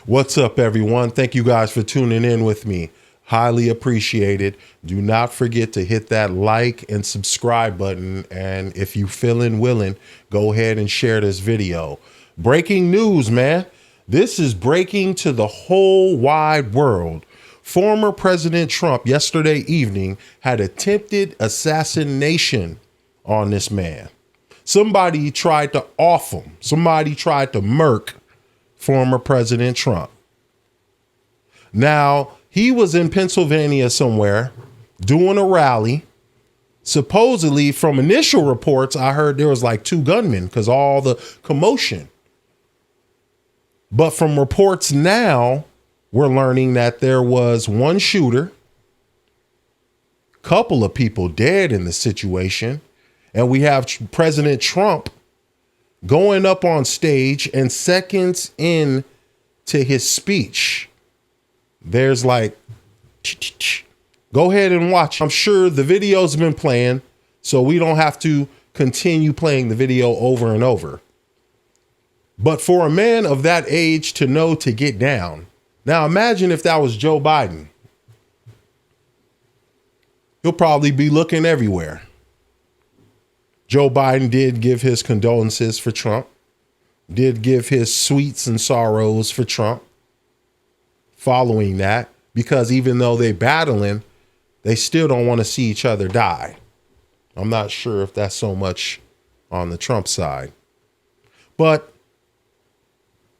What's up, everyone? Thank you guys for tuning in with me. Highly appreciated. Do not forget to hit that like and subscribe button. And if you feeling willing, go ahead and share this video. Breaking news, man. This is breaking to the whole wide world. Former President Trump yesterday evening had attempted assassination on this man. Somebody tried to off him. Somebody tried to murk former President Trump. Now, he was in Pennsylvania somewhere doing a rally. Supposedly, from initial reports, I heard there was like 2 gunmen because all the commotion. But from reports now, we're learning that there was 1 shooter, couple of people dead in the situation, and we have President Trump going up on stage, and seconds in to his speech, there's like, go ahead and watch. I'm sure the video's been playing, so we don't have to continue playing the video over and over. But for a man of that age to know to get down. Now imagine if that was Joe Biden. He'll probably be looking everywhere. Joe Biden did give his condolences for Trump, did give his sweets and sorrows for Trump following that, because even though they're battling, they still don't want to see each other die. I'm not sure if that's so much on the Trump side. But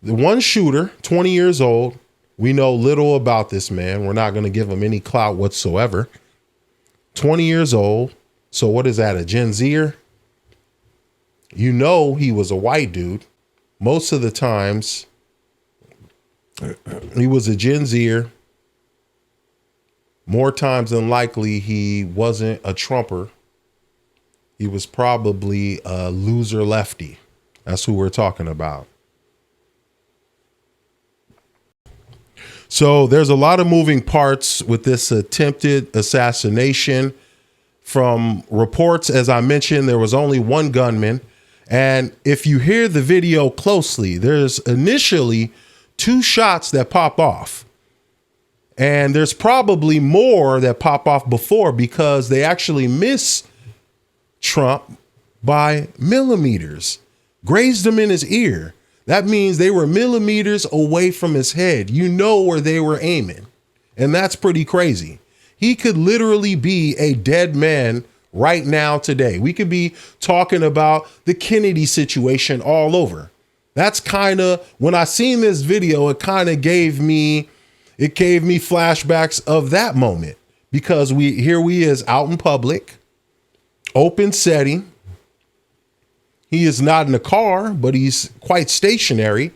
the 1 shooter, 20 years old, we know little about this man. We're not going to give him any clout whatsoever. 20 years old. So what is that, a Gen Zer? You know he was a white dude. Most of the times, he was a Gen Zer. More times than likely, he wasn't a Trumper. He was probably a loser lefty. That's who we're talking about. So there's a lot of moving parts with this attempted assassination. From reports, as I mentioned, there was only 1 gunman. And if you hear the video closely, there's initially 2 shots that pop off. And there's probably more that pop off before, because they actually miss Trump by millimeters, grazed him in his ear. That means they were millimeters away from his head. You know where they were aiming. And that's pretty crazy. He could literally be a dead man right now today. We could be talking about the Kennedy situation all over. That's kind of, when I seen this video, it kind of gave me flashbacks of that moment, because here he is out in public, open setting. He is not in a car, but he's quite stationary.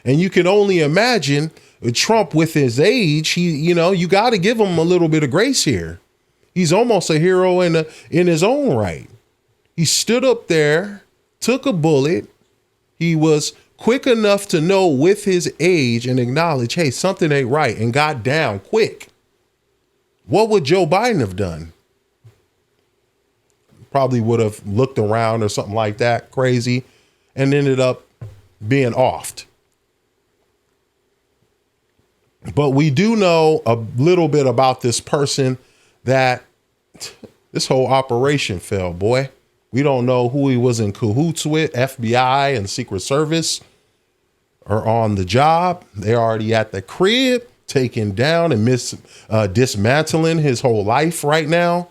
And you can only imagine Trump with his age, you got to give him a little bit of grace here. He's almost a hero in his own right. He stood up there, took a bullet. He was quick enough to know with his age and acknowledge, hey, something ain't right, and got down quick. What would Joe Biden have done? Probably would have looked around or something like that, crazy, and ended up being offed. But we do know a little bit about this person, that this whole operation failed, boy. We don't know who he was in cahoots with. FBI and Secret Service are on the job. They're already at the crib, taking down and dismantling his whole life right now.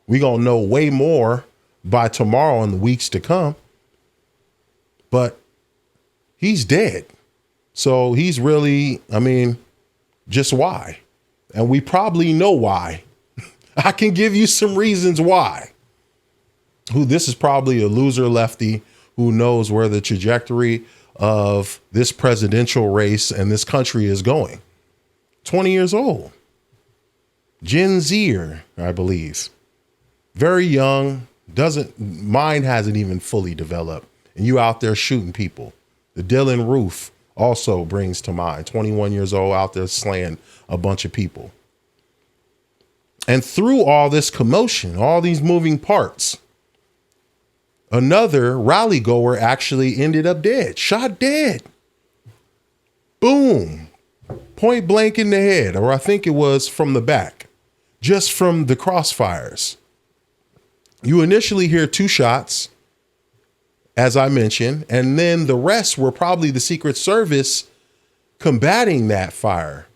We're going to know way more by tomorrow and the weeks to come. But he's dead. So he's really, just why? And we probably know why. I can give you some reasons why. This is probably a loser lefty who knows where the trajectory of this presidential race and this country is going. 20 years old. Gen Zer, I believe. Very young. Mind hasn't even fully developed. And you out there shooting people. The Dylan Roof also brings to mind. 21 years old, out there slaying a bunch of people. And through all this commotion, all these moving parts, another rally goer actually ended up dead, shot dead. Boom. point blank in the head, or I think it was from the back, just from the crossfires. You initially hear 2 shots, as I mentioned, and then the rest were probably the Secret Service combating that fire.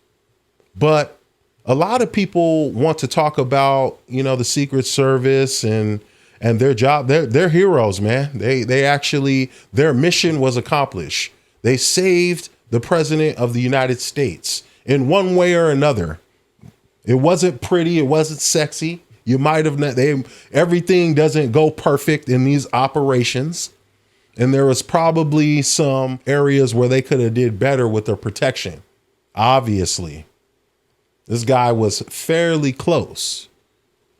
But a lot of people want to talk about, the Secret Service and their job. They're heroes, man. They actually, their mission was accomplished. They saved the president of the United States in one way or another. It wasn't pretty. It wasn't sexy. You might have not, everything doesn't go perfect in these operations. And there was probably some areas where they could have did better with their protection. Obviously, this guy was fairly close,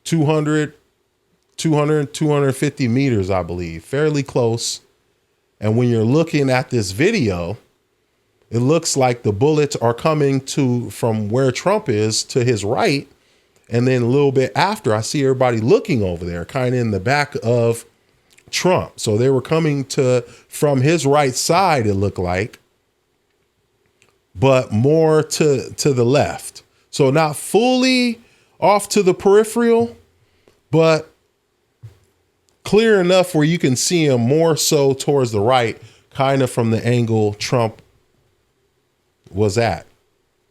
250 meters, I believe, fairly close. And when you're looking at this video, it looks like the bullets are coming from where Trump is to his right. And then a little bit after, I see everybody looking over there, kind of in the back of Trump. So they were coming from his right side, it looked like, but more to the left. So not fully off to the peripheral, but clear enough where you can see him more so towards the right, kind of from the angle Trump was at.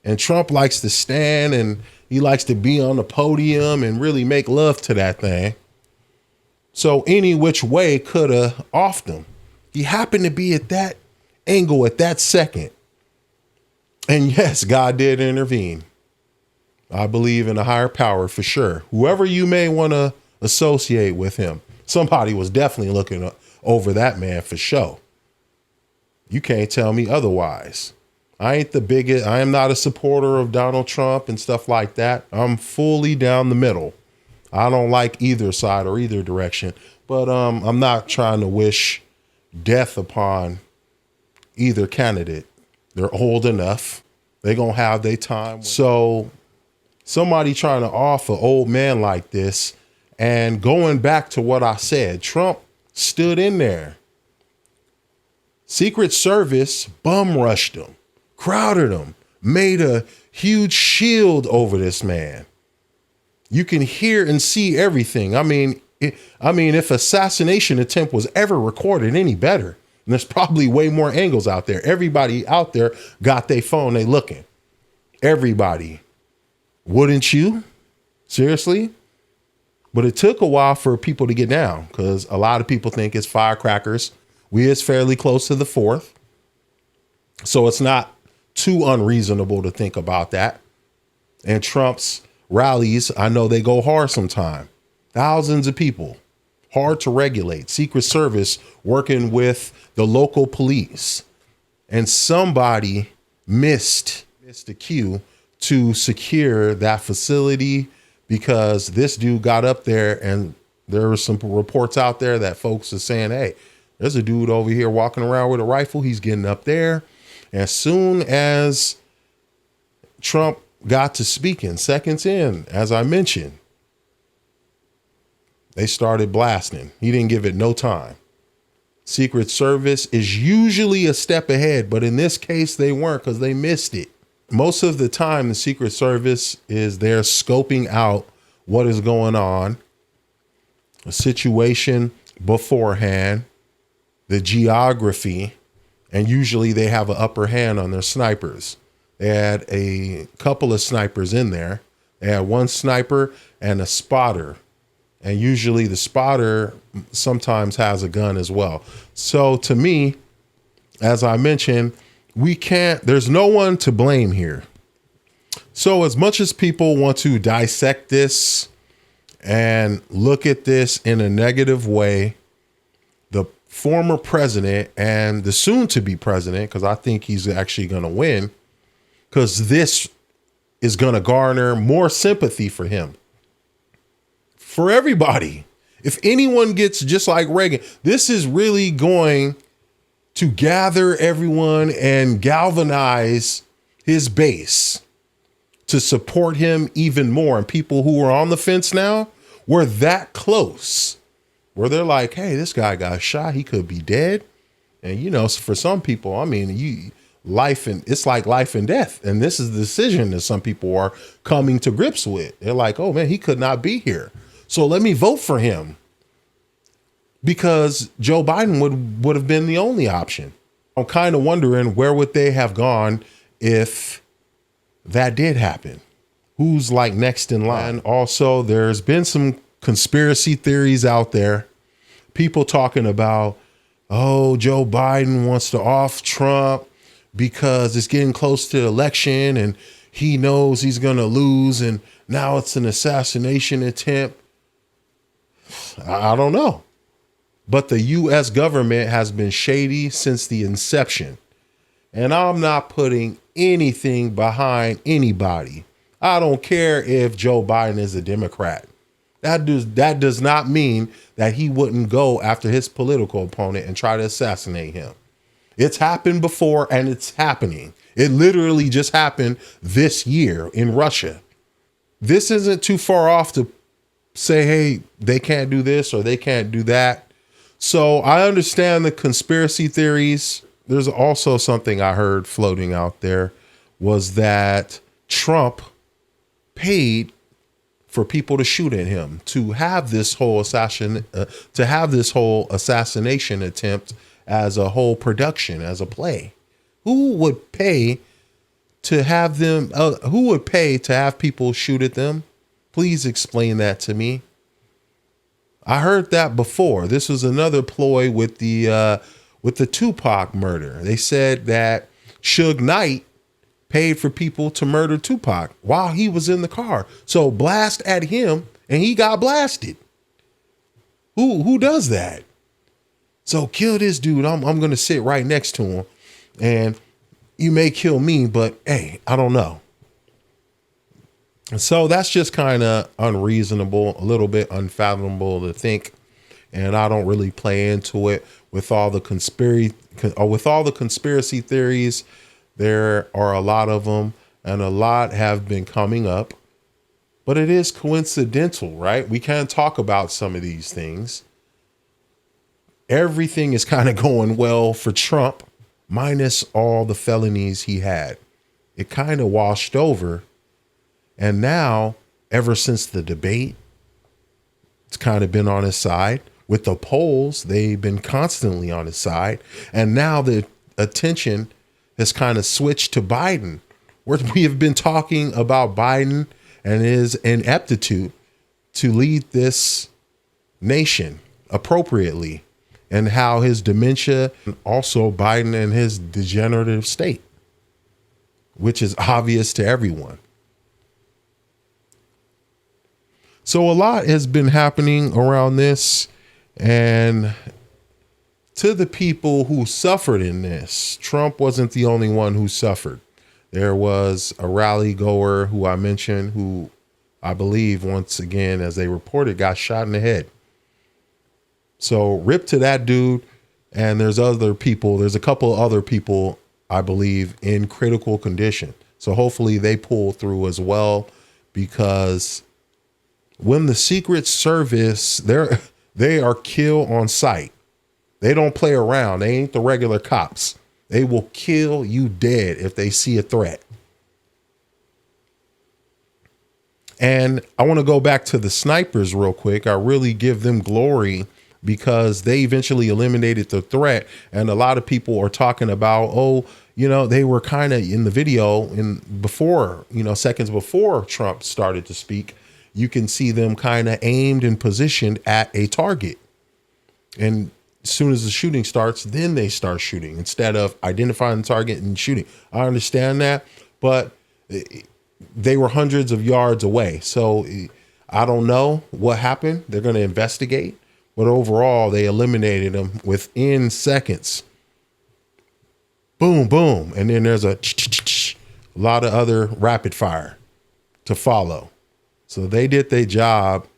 And Trump likes to stand and he likes to be on the podium and really make love to that thing. So any which way could have offed him. He happened to be at that angle at that second. And yes, God did intervene. I believe in a higher power for sure. Whoever you may want to associate with him, somebody was definitely looking over that man for sure. You can't tell me otherwise. I ain't the biggest. I am not a supporter of Donald Trump and stuff like that. I'm fully down the middle. I don't like either side or either direction, but I'm not trying to wish death upon either candidate. They're old enough. They're going to have their time. So somebody trying to off an old man like this, and going back to what I said, Trump stood in there. Secret Service bum rushed him, crowded him, made a huge shield over this man. You can hear and see everything. I mean, if assassination attempt was ever recorded any better, and there's probably way more angles out there. Everybody out there got their phone, they looking. Everybody. Wouldn't you? Seriously? But it took a while for people to get down because a lot of people think it's firecrackers. We is fairly close to the 4th. So it's not too unreasonable to think about that. And Trump's rallies, I know they go hard sometime. Thousands of people, hard to regulate. Secret Service working with the local police. And somebody missed the cue to secure that facility because this dude got up there, and there were some reports out there that folks are saying, hey, there's a dude over here walking around with a rifle. He's getting up there. As soon as Trump got to speaking, seconds in, as I mentioned, they started blasting. He didn't give it no time. Secret Service is usually a step ahead, but in this case, they weren't because they missed it. Most of the time, the Secret Service is there scoping out what is going on, a situation beforehand, the geography, and usually they have an upper hand on their snipers. They had a couple of snipers in there. They had one sniper and a spotter. And usually the spotter sometimes has a gun as well. So to me, as I mentioned, there's no one to blame here. So as much as people want to dissect this and look at this in a negative way, the former president and the soon to be president, because I think he's actually going to win, because this is going to garner more sympathy for him. For everybody. If anyone gets just like Reagan, this is really going to gather everyone and galvanize his base to support him even more. And people who are on the fence now, we're that close where they're like, hey, this guy got shot. He could be dead. And, for some people, I mean, it's like life and death. And this is the decision that some people are coming to grips with. They're like, oh man, he could not be here, so let me vote for him, because Joe Biden would have been the only option. I'm kind of wondering, where would they have gone if that did happen? Who's like next in line? Also, there's been some conspiracy theories out there. People talking about, oh, Joe Biden wants to off Trump because it's getting close to the election and he knows he's going to lose, and now it's an assassination attempt. I don't know. But the U.S. government has been shady since the inception. And I'm not putting anything behind anybody. I don't care if Joe Biden is a Democrat. That does not mean that he wouldn't go after his political opponent and try to assassinate him. It's happened before, and it's happening. It literally just happened this year in Russia. This isn't too far off to say, hey, they can't do this or they can't do that. So I understand the conspiracy theories. There's also something I heard floating out there, was that Trump paid for people to shoot at him, to have this whole assassination attempt as a whole production, as a play. Who would pay to have them? Who would pay to have people shoot at them? Please explain that to me. I heard that before. This was another ploy with the Tupac murder. They said that Suge Knight paid for people to murder Tupac while he was in the car. So blast at him and he got blasted. Who does that? So kill this dude. I'm going to sit right next to him, and you may kill me, but hey, I don't know. And so that's just kind of unreasonable, a little bit unfathomable to think. And I don't really play into it with all the conspiracy theories. There are a lot of them, and a lot have been coming up, but it is coincidental, right? We can talk about some of these things. Everything is kind of going well for Trump, minus all the felonies he had. It kind of washed over. And now, ever since the debate, it's kind of been on his side. With the polls, they've been constantly on his side. And now the attention has kind of switched to Biden, where we have been talking about Biden and his ineptitude to lead this nation appropriately, and how his dementia, and also Biden and his degenerative state, which is obvious to everyone. So a lot has been happening around this, and to the people who suffered in this, Trump wasn't the only one who suffered. There was a rally goer who I mentioned, who I believe, once again, as they reported, got shot in the head. So rip to that dude. And there's other people. There's a couple other people, I believe, in critical condition. So hopefully they pull through as well, because when the Secret Service, they are kill on sight. They don't play around. They ain't the regular cops. They will kill you dead if they see a threat. And I want to go back to the snipers real quick. I really give them glory, because they eventually eliminated the threat. And a lot of people are talking about, oh, they were kind of in the video before, seconds before Trump started to speak. You can see them kind of aimed and positioned at a target. And as soon as the shooting starts, then they start shooting instead of identifying the target and shooting. I understand that, but they were hundreds of yards away. So I don't know what happened. They're going to investigate. But overall, they eliminated them within seconds. Boom, boom. And then there's a lot of other rapid fire to follow. So they did their job,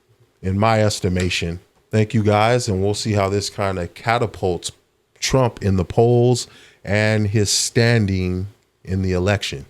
in my estimation. Thank you, guys. And we'll see how this kind of catapults Trump in the polls and his standing in the election.